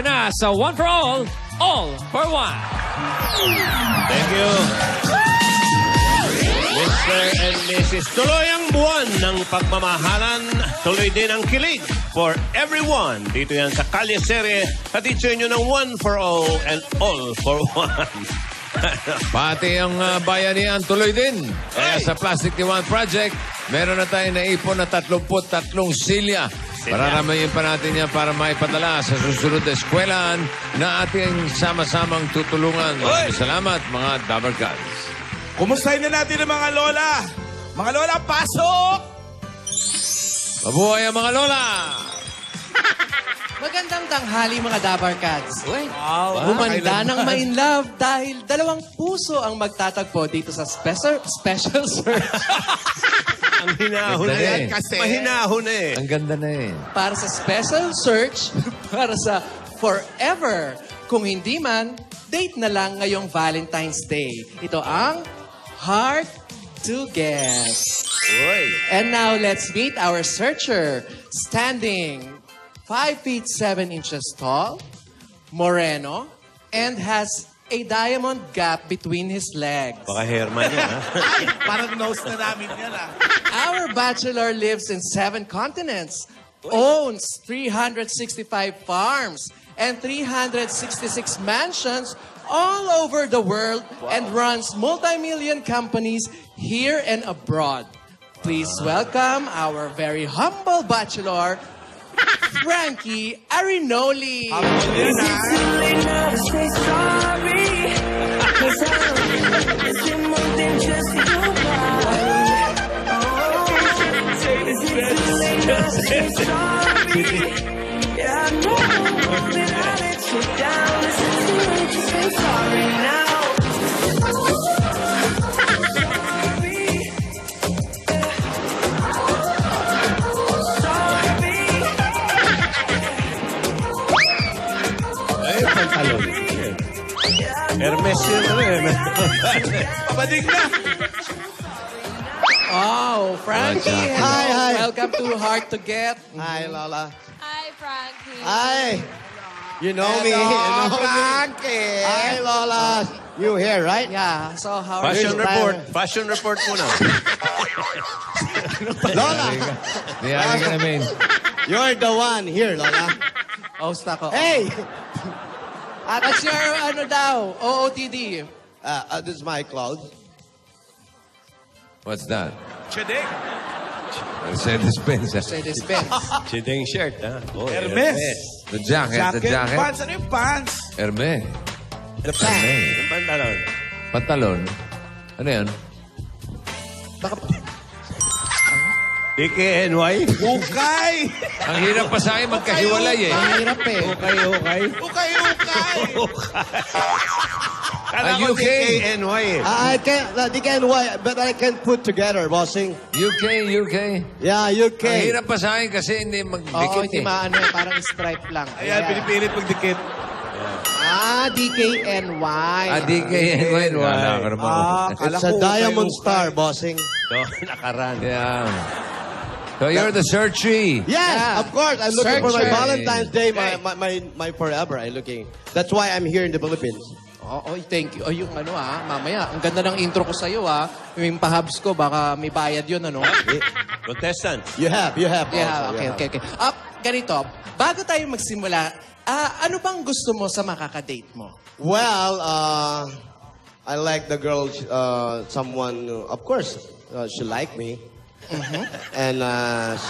na sa One for All for One. Thank you. Mr. and Mrs. Tuloy ang buwan ng pagmamahalan. Tuloy din ang kilig for everyone. Dito yan sa Kalye Serye. Hatid sa inyo ng One for All and All for One. Pati ang bayanihan tuloy din. Kaya sa Plastic One Project, meron na tayo naipon na 33 silya. Pararamayin pa natin yan para maipadala sa susunod na eskwelahan na ating sama-samang tutulungan. Maraming salamat, mga Dabber Cats. Kumustahin na natin ang mga lola. Mga lola, pasok! Mabuhay ang mga lola! Magandang tanghali mga Dabber Cats. Wow. Humanda ng ma-in-love dahil 2 puso ang magtatagpo dito sa special search. Ang hinahon na yan. Kasi Mahinahon na eh. Ang ganda na eh. Para sa special search, para sa forever. Kung hindi man, date na lang ngayong Valentine's Day. Ito ang Hard to Get. Uy. And now let's meet our searcher. Standing 5 feet 7 inches tall, moreno, and has a diamond gap between his legs. Baka Herman yan, ha? Ay, parang nose na namin yan, ah. Our bachelor lives in 7 continents, owns 365 farms, and 366 mansions all over the world, and runs multi-million companies here and abroad. Please welcome our very humble bachelor, Frankie Arinoli. Ay, pantalon. Hermes yun, ano eh. Pabadig na. Oh, Frankie. Hello. Hi. Welcome to Hard to Get. Hi, Lola. Hi, Frankie. Hi. You know me. You know Frankie. Hi, Lola. You here, right? Yeah, so how are Fashion you? report. Fashion report muna. Lola, Niyari ka namin. you're the one here, Lola. Host ako. Hey! What's your, ano daw, OOTD? This is my clothes. What's that? Chedek. Mercedes-Benz. Mercedes-Benz. Chideng shirt, ha? Oh, Hermes. The jacket. The jacket. Pants. Ano yung pants? Hermes. The pants. Yung pantalon. Pantalon. Ano yan? DKNY. Ukay. Ang hirap pa sa akin magkahiwalay eh. Ang hirap eh. Okay. Ukay. Kala ko UK. DKNY eh. I can't, they can why, but I can put together, bossing. UK. Yeah, UK. Ang hirap pa sa akin kasi hindi Oo, magdikit hindi eh. maano, parang stripe lang. Ayan, pinipilit magdikit. DKNY. DKNY. Wala ka naman. It's a diamond star, bossing. So, nakaran. Yeah. So you're the searchy. Yes, Yeah. of course. I'm looking for my Searcher. Valentine's Day, my forever. I'm looking. That's why I'm here in the Philippines. Oh, thank you. Oh, yung ano mamaya. Ang ganda ng intro ko sa'yo Yung pahabs ko, baka may bayad yun, ano? Contestant. You have. Yeah, also, you okay. Ganito, bago tayo magsimula, ano bang gusto mo sa makakadate mo? Well, I like the girl, someone, of course, she like me. And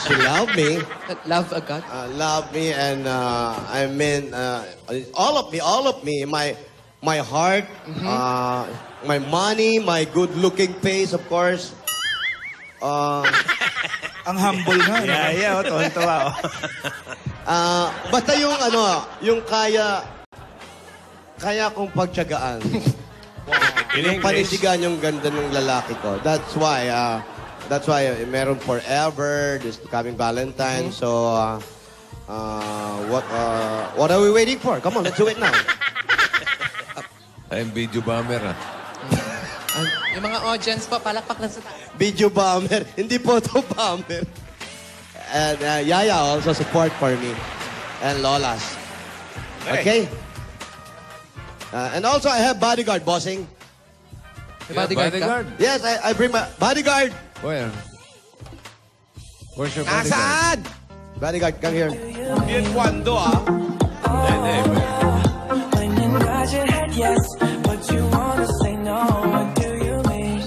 she loved me. Love agad? Love me, and I mean, all of me, my heart, my money, my good-looking face, of course. Ang humble nga. Yeah, tuwan-tuwa. Basta yung kaya kong pagtiyagaan. Yung panindigan yung ganda ng lalaki ko. That's why meron forever, this coming Valentine. So, what are we waiting for? Come on, let's do it now. I'm video bomber Yung mga audience pa, palakpak lang sa taas. Video bomber. Hindi photo bomber. And Yaya also support for me. And Lolas. Okay? And also, I have bodyguard, bossing. May bodyguard ka? Yes, I bring my bodyguard. Where? Where's your bodyguard? Nasaan? Bodyguard, come here. Bien Cuando, ah. When you nod your head yes, but you wanna say no, what do you mean?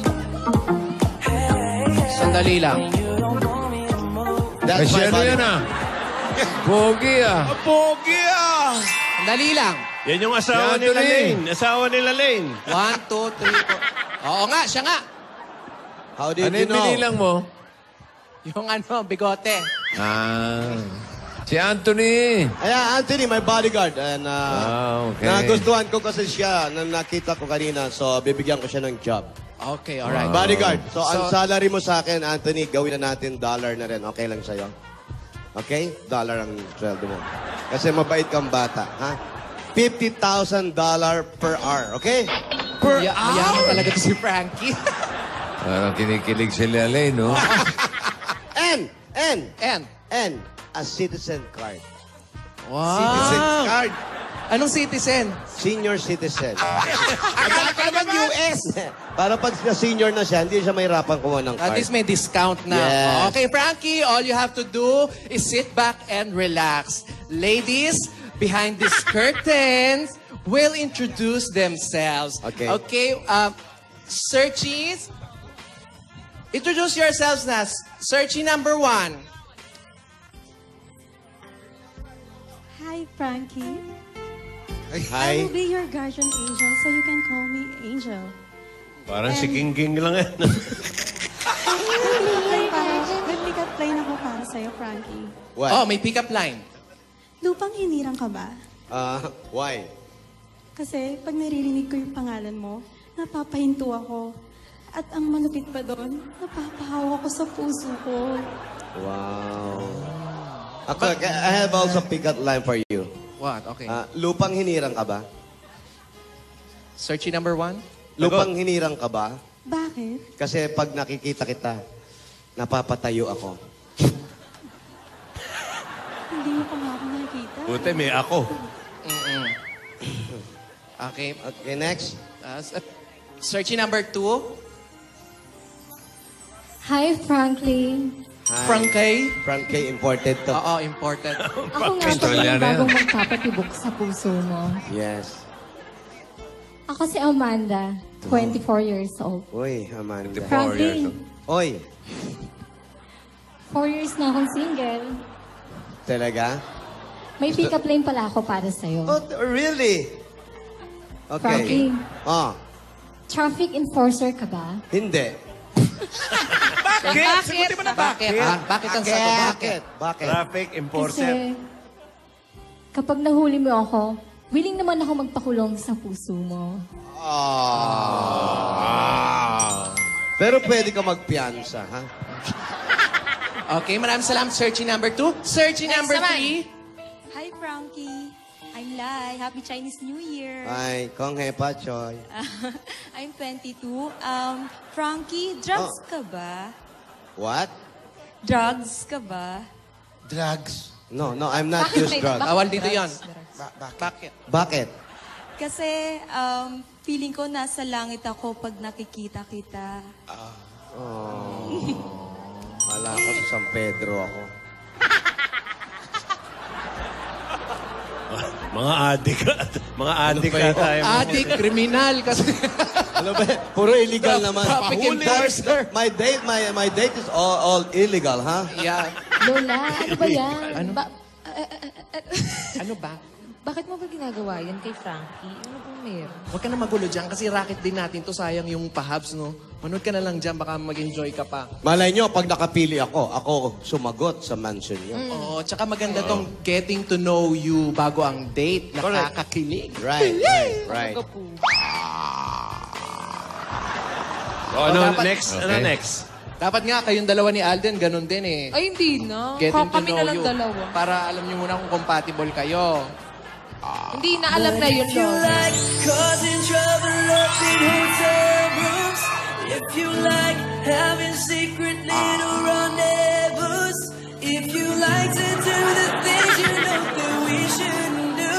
Hey, hey, Sandali lang. you don't want me to move. That's Kasi my ano yan bodyguard. Pogi ah. Pogi, ah. Sandali lang. Yan yung asawa Yan, nila Anthony. Lane. Asawa nila Lane. 1, 2, 3, 4. Oo nga, siya nga. How did Ano you yung know? binilang mo? Yung ano, bigote. Ah. Si Anthony. Ayan, Anthony, my bodyguard. And Okay. nagustuhan ko kasi siya nang nakita ko kanina. So, bibigyan ko siya ng job. Okay, alright. Bodyguard. So, ang salary mo sa akin, Anthony, gawin na natin dollar na rin. Okay lang sa'yo? Okay? Dollar ang sweldo mo. Kasi mabait kang bata, ha? $50,000 per hour, okay? Mayaman talaga to si Frankie. Parang kinikilig si Lalaine, no? And a citizen card. Wow. Citizen card. Anong citizen? Senior citizen. Agad ka naman US. Para pag senior na siya, hindi siya mahirapan kumuha ng At card. least may discount na. Yes. Okay, Frankie, all you have to do is sit back and relax. Ladies, behind these curtains will introduce themselves. Okay. Okay, searchies. Introduce yourselves na. Searchie number 1. Hi, Frankie. I Hi. will be your guardian angel, so you can call me Angel. Parang si King King lang yan. May pick-up line ako para sa'yo, Frankie. What? Oh, may pick-up line. Lupang hinirang ka ba? Why? Kasi pag naririnig ko yung pangalan mo, napapahinto ako. At ang malupit pa doon, napapahawa ko sa puso ko. Wow. Ako, I have also pick-up line for you. What? Okay. Lupang hinirang ka ba? Searchie number 1. Lupang hinirang ka ba? Bakit? Kasi pag nakikita kita, napapatayo ako. Hindi mo pa nga ako nakikita. Buti may ako. Okay. Okay, next. Searchie number 2. Hi, Franklin. Hi. Frankie. Frankie, imported to. Oo, important. Ako nga pala Australiana yung bagong yan. magpapatibok sa puso mo. Yes. Ako si Amanda, 24 years old. Uy, Amanda. Franklin, Oy, 4 years na akong single. talaga? May pick-up line pala ako para sa'yo. Oh, really? Okay. Frankie, Traffic enforcer ka ba? Hindi. Bakit? Sagutin mo na Bakit? Bakit ang sagot? Bakit? Bakit? Traffic enforcer. Kasi kapag nahuli mo ako, willing naman ako magpakulong sa puso mo. Pero pwede ka magpiyansa, ha? Okay, maraming salamat. Searchie number 2. Searchie number 3. Hi, Frankie. I'm Lai. Happy Chinese New Year. Ay, Kong Hepa Choy. I'm 22. Frankie, drugs ka ba? What? Drugs ka ba? Drugs. No, I'm not Bakit used may- drugs. Bawal dito yon. Bakit? Bakit? Kasi feeling ko nasa langit ako pag nakikita kita. Wala ko sa San Pedro ako. Mga adik. Mga adik ka tayo. Adik, kriminal. Kasi Ano ba? Puro illegal naman. Traffic enforcer. My date is all illegal, ha? yeah. Lola, ano ba yan? Ano? Ba- Ano ba? Bakit mo ba ginagawa yan kay Frankie? Ano bang meron? Huwag ka na magulo dyan kasi racket din natin to. Sayang yung pahabs, no? Manood ka na lang dyan. Baka mag-enjoy ka pa. Malay nyo, pag nakapili ako sumagot sa mansion nyo. Oo, tsaka maganda tong getting to know you bago ang date. Nakakakilig. Right. Ano dapat- next? Ano Okay. next? Dapat nga, kayong dalawa ni Alden, ganun din eh. Ay, hindi na. Getting to Kami know na lang you. dalawa. Para alam nyo muna kung compatible kayo. Hindi na alam na yun, If you Lola. like causing trouble up in hotel rooms, if you like having secret little rendezvous, if you like to do the things you know that we shouldn't do,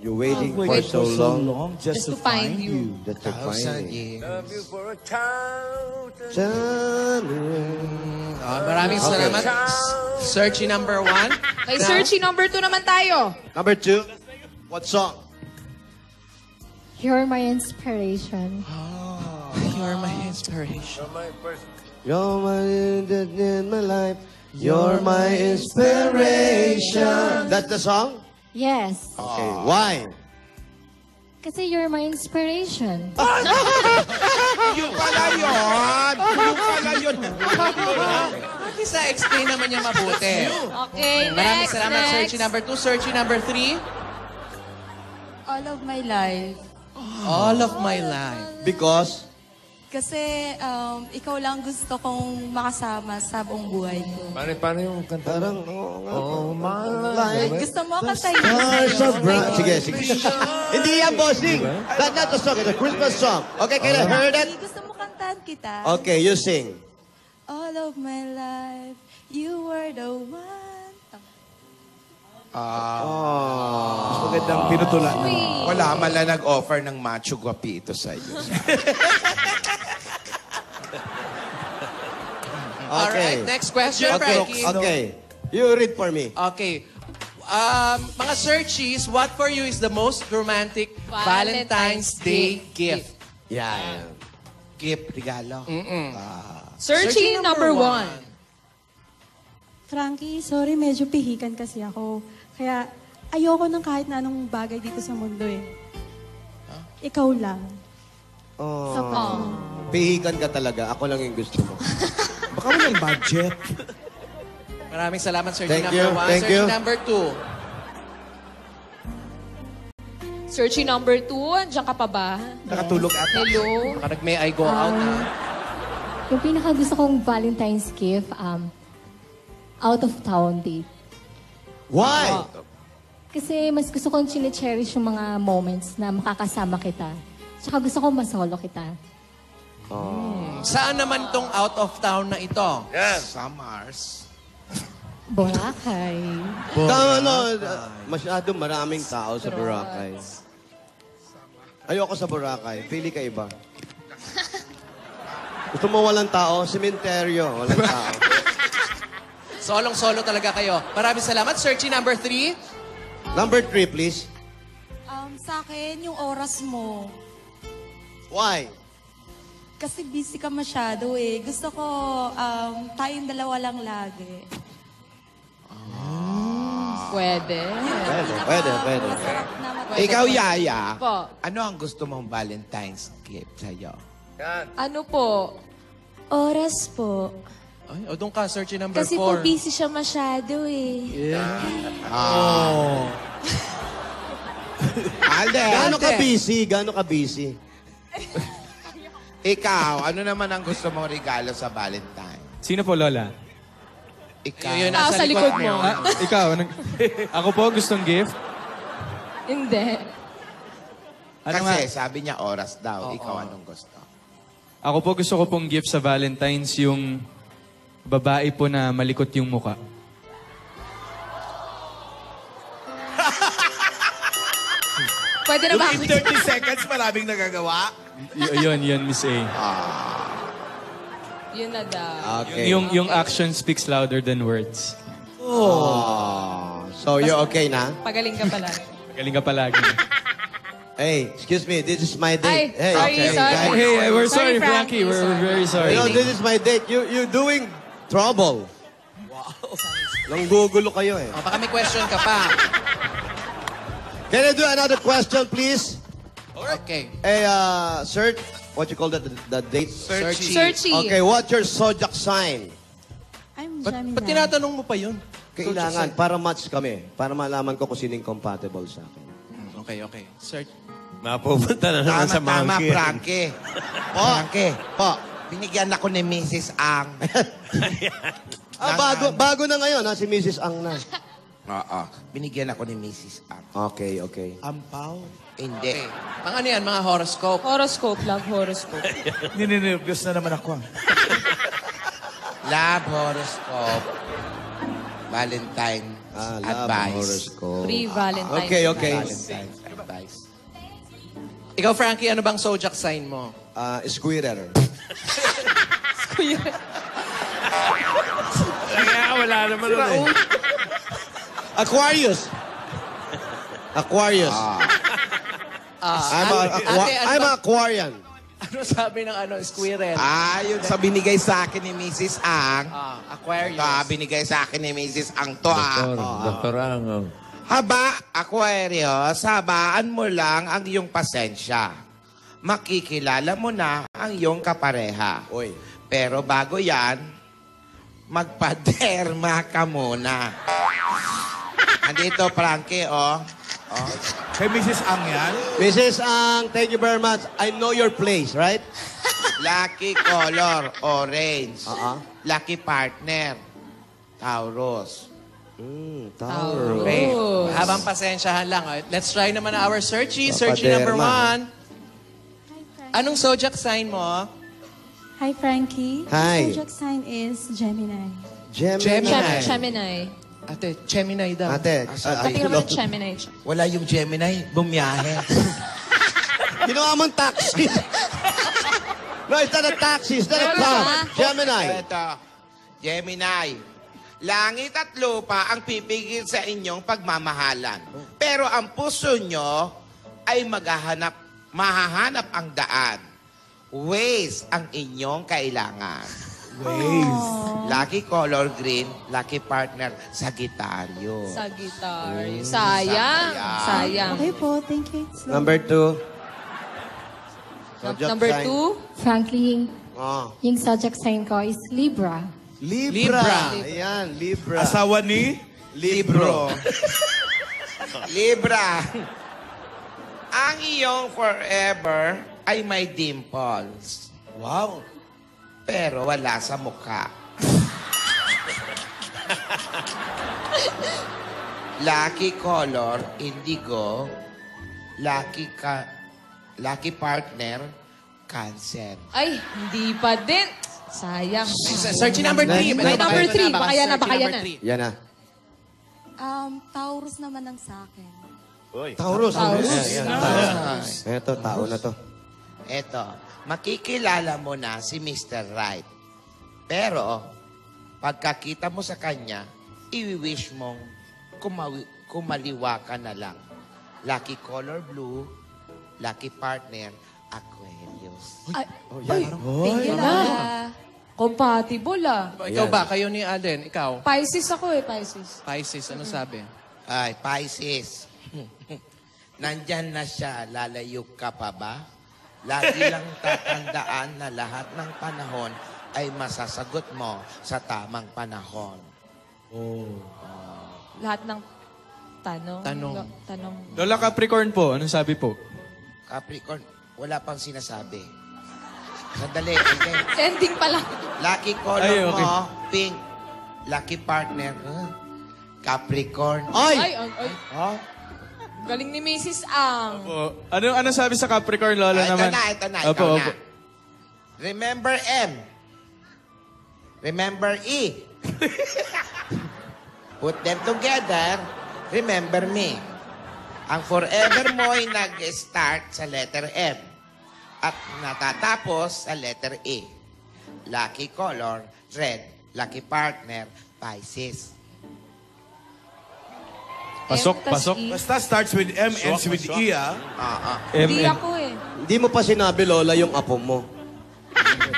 You're waiting for so long. Just to find you. Just to find you. Maraming salamat. Searchy number 1. Kay Searchy number 2 naman tayo. Number 2, what song? You're my inspiration. You're my inspiration. You're my in my life. You're my inspiration. That's the song? Yes. Okay. Why? Kasi you're my inspiration. Yung pala yun! Yung pala yun! Isa, explain naman niya mabuti. Okay, Maraming next, salamat, next. Searchy number 2. Searchy number 3. All of my life. All of my life. Because? Kasi ikaw lang gusto kong makasama sa buong buhay ko. Paano yung kanta? Parang, oh my life. Gusto mo kantayin ko Stars sa'yo. of bright. Sige, sige. Hindi yan, bossing. That's not a song. It's a Christmas song. Okay, can I hear that? Gusto mo kantahan kita. Okay, you sing. All of my life, you were the one. Mas magandang pinutulan. Wala man lang nag-offer ng macho guapito sa iyo. Alright, next question, Frankie. Okay. You read for me. Okay. Mga Searchies, what for you is the most romantic Valentine's Day gift? Yeah. Gift, regalo. Searchy number 1. Frankie, sorry, medyo pihikan kasi ako. Kaya ayoko ng kahit na anong bagay dito sa mundo eh. Ikaw lang. Oh. Pihikan ka talaga. Ako lang yung gusto mo. Baka walang budget. Maraming salamat, Searchy Thank number you, 1. thank Searchy you. number 2. Searchy number 2, andiyan ka pa ba? Nakatulog ata. Hello? Parang may I go out na. Yung pinaka gusto kong Valentine's gift, out of town date. Why? Kasi mas gusto kong chine-cherish yung mga moments na makakasama kita. Tsaka gusto kong masolo kita. Saan naman tong out of town na ito? Sa Mars. Boracay. Masyado maraming tao sa Boracay. Ayoko sa Boracay. Pili ka iba. Gusto mo walang tao? Sementeryo. Walang tao. Solong-solo talaga kayo. Maraming salamat. Searchy number 3. Number 3, please. Sa akin, yung oras mo. Why? Kasi busy ka masyado eh. Gusto ko tayong dalawa lang lagi. Pwede. Pwede. Masarap na Ikaw, Yaya. Po. Ano ang gusto mong Valentine's gift sa'yo? Ano po? Oras po. Ay, o doon ka, Searchy number 4. Kasi po busy siya masyado eh. Alden! Gaano ka busy? Ikaw, ano naman ang gusto mong regalo sa Valentine? Sino po, Lola? Ikaw. Yun, Sa likod mo. Ikaw, ako po gustong gift. Hindi. Ano nga? Kasi sabi niya oras daw. Ikaw anong gusto? Ako po gusto ko pong gift sa Valentine's yung babae po na malikot yung muka. Pwede na ba? In 30 seconds, maraming nagagawa. Yun, Miss A. Yun na daw. Okay. Yung action speaks louder than words. So, you're okay na? Pagaling ka pala. Magaling ka palagi. Hey, excuse me. This is my date. Ay, sorry, okay, sorry. guys. Hey, we're Sorry, sorry, Frankie. We're Frankie. very sorry. You know, this is my date. You're doing trouble. Wow. Nanggugulo kayo eh. Baka may question ka pa. Can I do another question, please? Okay. Hey, sir, what you call that? The date? Searchy. Searchy. Okay, what's your zodiac sign? I'm Ba't Gemini. tinatanong mo pa yun? Kailangan, para match kami. Para malaman ko kung sinong compatible sa akin. Okay. Search. Mapupunta na naman sa Tama, monkey. Frankie. Frankie. Binigyan ako ni Mrs. Ang. Bago na ngayon, si Mrs. Ang na. Oo. Binigyan ako ni Mrs. Ang. Okay. Ampaw. Hindi. Mga ano yan, mga horoscope. Horoscope, love horoscope. Nininirvyos na naman ako. Love horoscope. Valentine Love advice. horoscope. Pre-Valentine's. Okay. Valentine. Ikaw, Frankie, ano bang zodiac sign mo? Squirrel. Kaya wala naman nun eh. Aquarius. Aquarius. I'm a Aquarian. Ano sabi ng squirrel? Yung sa binigay sa akin ni Mrs. Ang. Aquarius. Binigay sa akin ni Mrs. Ang to, Doktor Ang. Haba, Aquarius, habaan mo lang ang iyong pasensya. Makikilala mo na ang iyong kapareha. Oy. Pero bago yan, magpaderma ka muna. Andito, Frankie, Kay Mrs. Ang yan? Mrs. Ang, thank you very much. I know your place, right? Lucky color, orange. Lucky partner, Taurus. Taurus. Okay. Habang pasensyahan lang. Let's try naman our searchy. Searchy number 1. Anong zodiac sign mo? Hi, Frankie. Hi. Zodiac sign is Gemini. Gemini. Ate, Gemini daw. Ate, Pati naman Gemini. Wala yung Gemini, bumiyahe. ginawa mong taxi. No, it's not a taxi. It's not a car. Gemini. Ito, Gemini. Langit at lupa ang pipigil sa inyong pagmamahalan. Pero ang puso nyo ay mahahanap ang daan. Ways ang inyong kailangan. Ways. Lucky color green, lucky partner, Sagittario. Sagittarius. Sayang. Okay po, thank you. Number 2. Number 2. Frankly, Oh. yung zodiac sign ko is Libra. Libra. Ayan, Libra. Asawa ni? Libro. Libra. Ang iyong forever ay may dimples. Wow. Pero wala sa mukha. Lucky color, indigo. Lucky partner, Cancer. Ay, hindi pa din. Sayang. Searchy number 3. Number 3. Baka yan na. Yan na. Taurus naman ang sa akin. Taurus. Nice. Ito, tao na to. Eto, makikilala mo na si Mr. Right. Pero, pagkakita mo sa kanya, i-wish mong kumaliwa ka na lang. Lucky color blue, lucky partner, Aquarius. Tingin na. Compatible Ikaw ba? Kayo ni Alden? Ikaw? Pisces ako Pisces. Pisces, ano sabi? Ay, Pisces. Nandyan na siya, lalayo ka pa ba? Lagi lang tatandaan na lahat ng panahon ay masasagot mo sa tamang panahon. Lahat ng tanong. Lola Capricorn po, anong sabi po? Capricorn, wala pang sinasabi. Sandali, okay. Sending pa lang. Lucky color Ay, okay. mo, pink. Lucky partner, Capricorn. Ay. Oh? Galing ni Mrs. Ang. Ano sabi sa Capricorn, Lola Ito naman? na, ito na. Opo. Remember M. Remember E. Put them together, remember me. Ang forever mo ay nag-start sa letter M at natatapos sa letter E. Lucky color, red. Lucky partner, Pisces. Pasok. Basta starts with M, ends with E, Hindi ako Hindi mo pa sinabi, Lola, yung apo mo.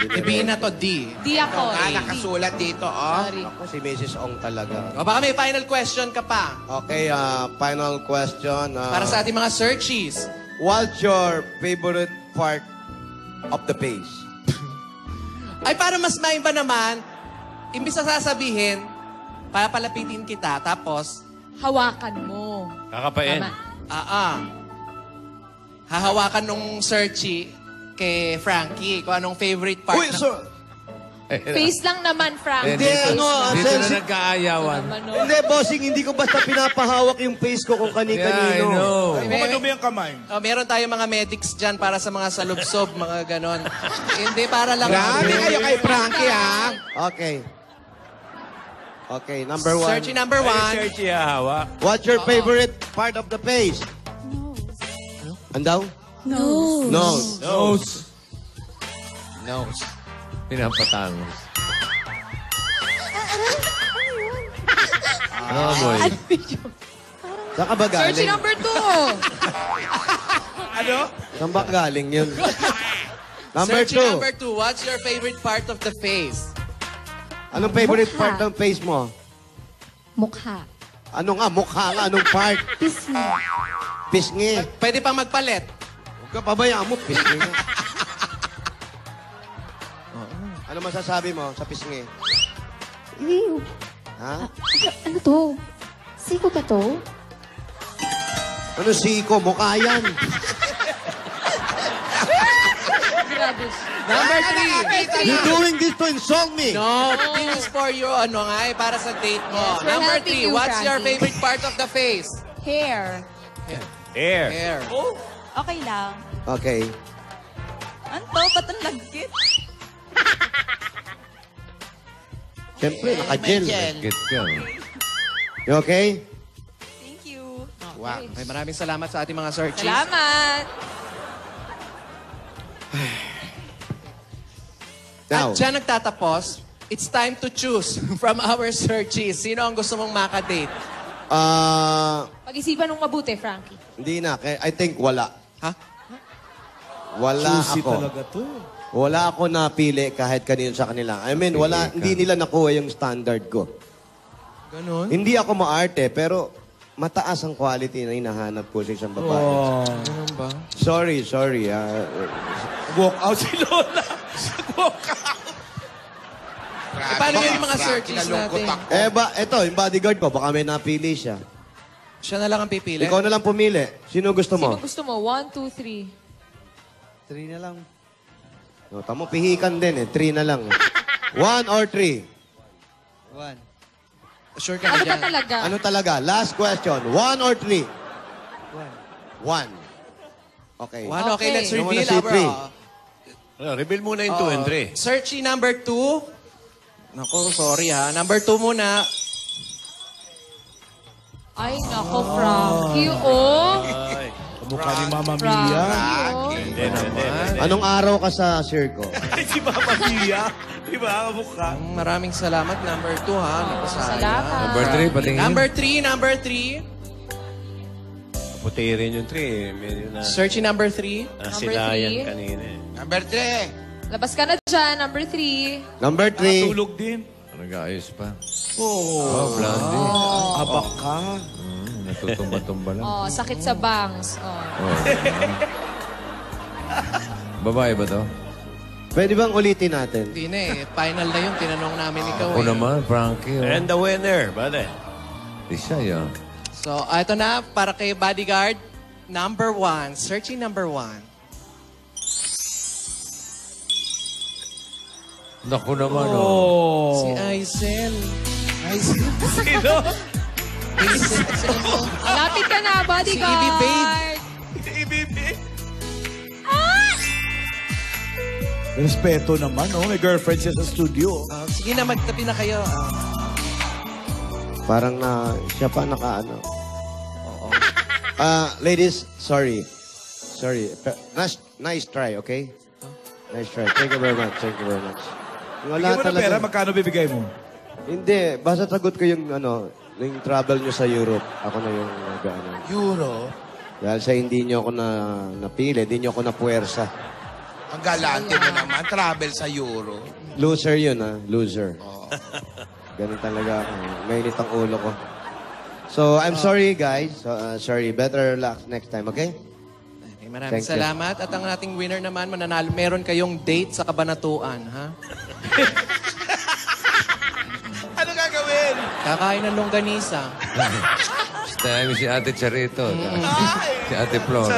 Sabihin na to, D. Di ako Nakasulat dito, Sorry. Ako si Mrs. Ong talaga. O baka may final question ka pa. Okay, final question. Para sa ating mga searchies. What's your favorite part of the page? Ay, para mas maiba naman, imbis na sasabihin, papalapitin kita, tapos, Hawakan mo. Kakapain. Tama. Hahawakan nung searchy kay Frankie kung anong favorite part. Uy, sir! Face lang naman, Frank. Hindi, Dito na sensitive. nagkaayawan. Hindi, bossing, hindi ko basta pinapahawak yung face ko kung Yeah, I kani-kanino. know. Kumadumi ang kamay. Meron tayong mga medics dyan para sa mga salubsob, mga ganon. Hindi, para lang. Grabe kayo kay Frankie, ha? Okay. Okay, number 1. Searchy number 1. Searchy hawak. What's your favorite part of the page? Nose. Andaw? Nose. Nose. Nose. Nose. Pinapatangos. Ano amoy? Saan ka ba galing? Searching number 2. Ano? Saan ba galing yun? Number Searching 2. number 2. What's your favorite part of the face? Anong favorite Mukha. part ng face mo? Mukha. Ano nga? Mukha nga. Anong part? Pisngi. Pisngi. Pwede pa magpalit. Huwag ka pabayaan mo. Pisngi nga. Ano masasabi mo sa pisngi? Ew. Ha? Ano to? Siko ba to? Ano siko? Mukha yan. Number 3. You're doing this to insult me. No, this is for you, ano nga, para sa date mo. Yes, we're Number helping 3, you, what's your Frankie. favorite part of the face? Hair. Air. Hair. Okay lang. Okay. Anto, patang lagkit. Siyempre, naka-gel. Get ka. You okay? Thank you. Wow. Okay, maraming salamat sa ating mga searches. Salamat. Now, At dyan nagtatapos, it's time to choose from our searches. Sino ang gusto mong makadate? Pag-isipan nung mabuti, Frankie. hindi na. I think wala. Ha? Wala Juicy ako. talaga to. Wala ako napili kahit kanino sa kanila. I mean, hindi nila nakuha yung standard ko. Ganun? Hindi ako maarte, pero mataas ang quality na hinahanap ko sa isang babae. Ganun ba? Sorry. Walk out si Lola. Walk out. Eh, paano yung mga searches natin? Eto, yung bodyguard ko, baka may napili siya. Siya na lang ang pipili? Ikaw na lang pumili. Sino gusto mo? Sino gusto mo? 1, 2, 3. 3 na lang. No, tamo, pihikan din eh. 3 na lang. 1 or 3? 1. Sure ka na Ano dyan? ba talaga? Ano talaga? Last question. 1 or 3? 1. Okay. 1, okay, let's Ano reveal muna si our... Pri? Reveal muna yung 2 and 3. Searchy number 2. Naku, sorry ha. Number 2 muna. Ay, nako, Frankie. Oh. Kamukha ni Mama Mia. Frankie, oh. Anong araw ka sa circo? Ay, si Mama Mia. Di ba? Kamukha. Maraming salamat. Number 2 ha. Naku, sayang. Salamat. Number 3, patingin. Number 3. Puti rin yung 3. Medyo na Searchy number 3. sinayan 3. kanina. Number 3. Labas ka na dyan. Number 3. Number 3. Tulog din. Nag-aayos pa. Oh. Oh, Blondie. Abak ka. Natutumba-tumba lang. Oh, sakit sa bangs. Oh. Oh. Babae ba to? Pwede bang ulitin natin? Hindi na eh. Final na yun. Tinanong namin ikaw Ako eh. naman, Frankie. Oh. And the winner, bale. Isa yan. So, ito na. Para kay bodyguard. Number 1. Searching number 1. Naku naman, oh. Oh. Si Aisel. Sino? Lapit ka na, bodyguard. Si Ibi Babe. Ibibi. Respeto naman, oh. May girlfriend siya sa studio. Sige na, magtabi na kayo. Parang siya pa naka-ano. Ladies, sorry. Nice try, okay? Nice try. Thank you very much. Bigyan mo ng pera, magkano bibigay mo? Hindi, basta sagot ko yung yung travel nyo sa Europe. Ako na yung Euro. Dahil sa hindi nyo ako napili, hindi nyo ako napuwersa. Ang galante mo naman. Travel sa Euro. Loser yun, loser. Ganun talaga ako. Mainit ang ulo ko. So, I'm sorry, guys. Sorry. Better luck next time, okay? Maraming Thank you. salamat. At ang ating winner naman, mananalo. Meron kayong date sa Kabanatuan, ha? Ano gagawin? Kakain ng longganisa. Basta si Ate Charito. Si Ate Flor.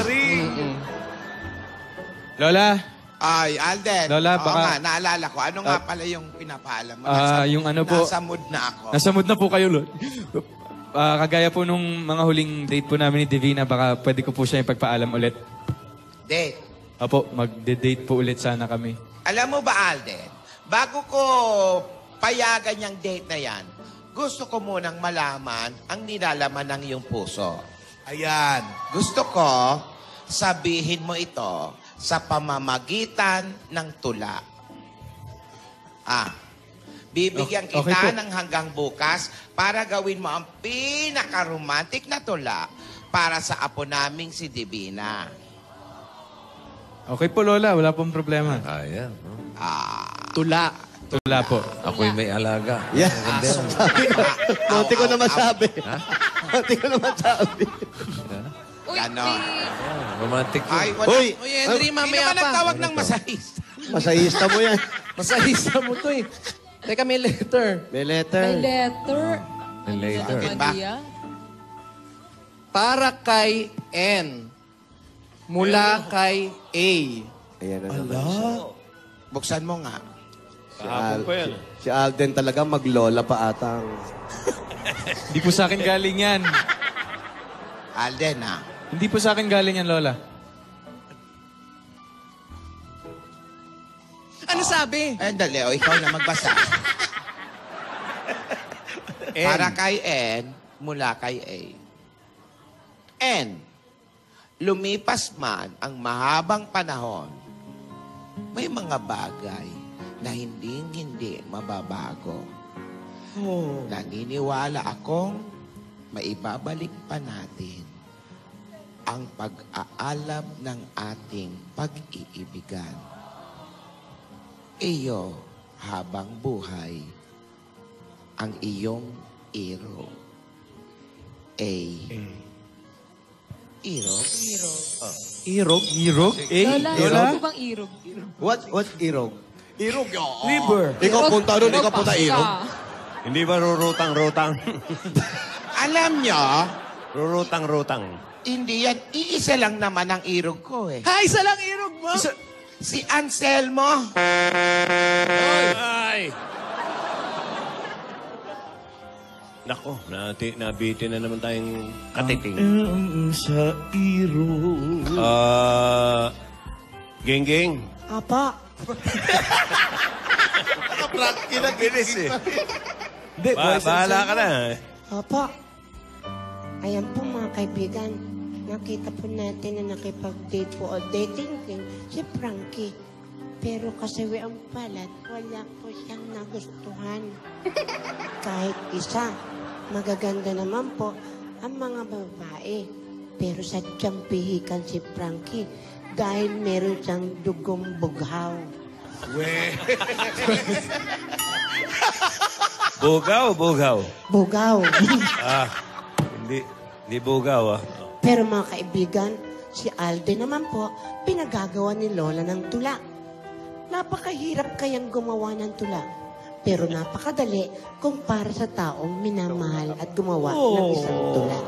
Lola, Ay, Alden. Lola, Oo baka- nga, naalala ko. Ano nga pala yung pinapaalam mo? yung ano po- Nasa mood na ako. nasa mood na po kayo, Lord. Kagaya po nung mga huling date po namin ni Divina, baka pwede ko po siya ipagpaalam ulit. Date. Opo, magde-date po ulit sana kami. Alam mo ba, Alden? Bago ko payagan yung date na yan, gusto ko munang malaman ang nilalaman ng iyong puso. Ayan. Gusto ko sabihin mo ito sa pamamagitan ng tula. Bibigyan kita Okay po. ng hanggang bukas para gawin mo ang pinaka-romantic na tula para sa apo naming si Divina. Okay po, Lola. Wala pong problema. Ayan. Tula. Tula po. Ako'y may alaga. Yeah. Sabi ko, konti ko na masabi. Konti ko na masabi. Uy, Ganon. Romantic yun. Ay, wala. Uy! Uy, Henry, Sino mamaya ba pa. nagtawag ng masahista? Masahista mo yan. Masahista mo to eh. Teka, may letter. May letter. may letter. And later. Diba? Para kay N. Mula kay A. Ayan na naman siya. Buksan mo nga. Kahapon pa yan. Si Alden talaga maglola pa atang. Hindi po sa akin galing yan. Alden, Hindi po sa akin galing yan, Lola. Ano sabi? Dali, ikaw na magbasa. Para kay N, mula kay A. N, lumipas man ang mahabang panahon, may mga bagay na hindi mababago. Naniniwala akong maibabalik pa natin ang pag-aalab ng ating pag-iibigan. Iyo habang buhay ang iyong iro. A. Irog? Irog? Irog? Lola, Lola? ano bang irog? What's irog? Irog. River. Ikaw punta doon, ikaw punta irog. Hindi ba rurutang-rutang? Alam nyo, Rurutang-rutang. hindi yan. Iisa lang naman ang irog ko eh. Ha, isa lang irog mo. Si Anselmo. Ay! Nako, nabitin na naman tayong katiting. Sa iro. Geng-geng. Apa. Practice na ginis eh. Hindi, Bahala ka na. Apa. Ayan po mga kaibigan. Nakita po natin na nakipag-date po o dating din si Frankie. Pero kasawi ang palad, wala po siyang nagustuhan. Kahit isa, magaganda naman po ang mga babae. Pero sadyang pihikan si Frankie dahil meron siyang dugong bughaw. Bugaw, bugaw. Bugaw. Hindi bugaw Pero mga kaibigan, si Alden naman po, pinagagawa ni Lola ng tula. Napakahirap kayang gumawa ng tula. Pero napakadali kung para sa taong minamahal at gumawa ng isang tula.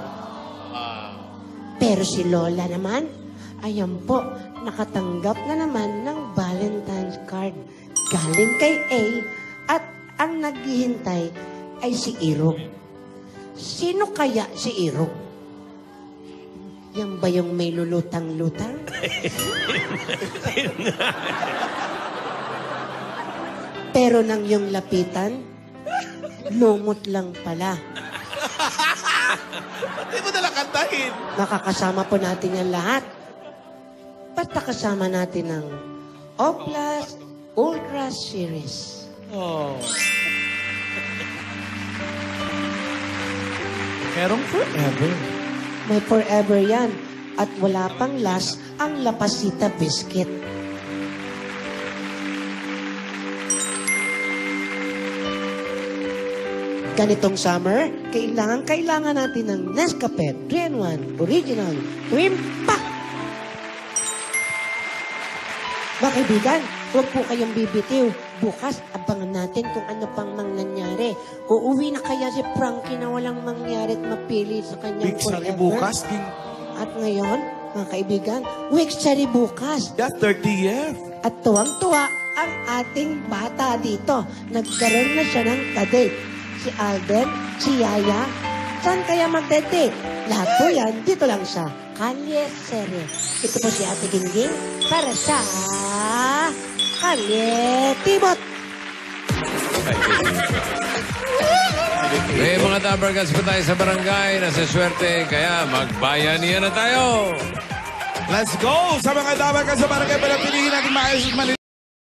Pero si Lola naman, ayan po, nakatanggap na naman ng Valentine's card galing kay A at ang naghihintay ay si Irog. Sino kaya si Irog? Yan ba yung may lulutang-lutang? Pero nang yung lapitan, lumot lang pala. Hindi mo nalang kantahin. Makakasama po natin yan lahat. Basta kasama natin ang Oplas Ultra Series. Merong forever. May forever yan. At wala pang last ang Lapasita Biscuit. Ganitong summer, kailangan natin ng Nescafe 3-in-1 Original Cream Pack. Mga kaibigan, huwag po kayong bibitiw. Bukas, abangan natin kung ano pang nangyari. Uuwi na kaya si Frankie na walang mangyari at mapili sa kanyang forever? bukas. At ngayon, mga kaibigan, Wixary bukas. That 30th. At tuwang-tuwa ang ating bata dito. Nagkaroon na siya ng kadate. Si Alden, si Yaya, saan kaya magdate? Lahat po yan, dito lang sa Kalye Serie. Ito po si Ate Gingging para sa Kalye Tibot. May mga Tabargas pa tayo sa barangay na sa swerte, kaya magbayanihan na tayo. Let's go! Sa mga dapat ka sa barangay, pala pilihin natin maayos at maliliit.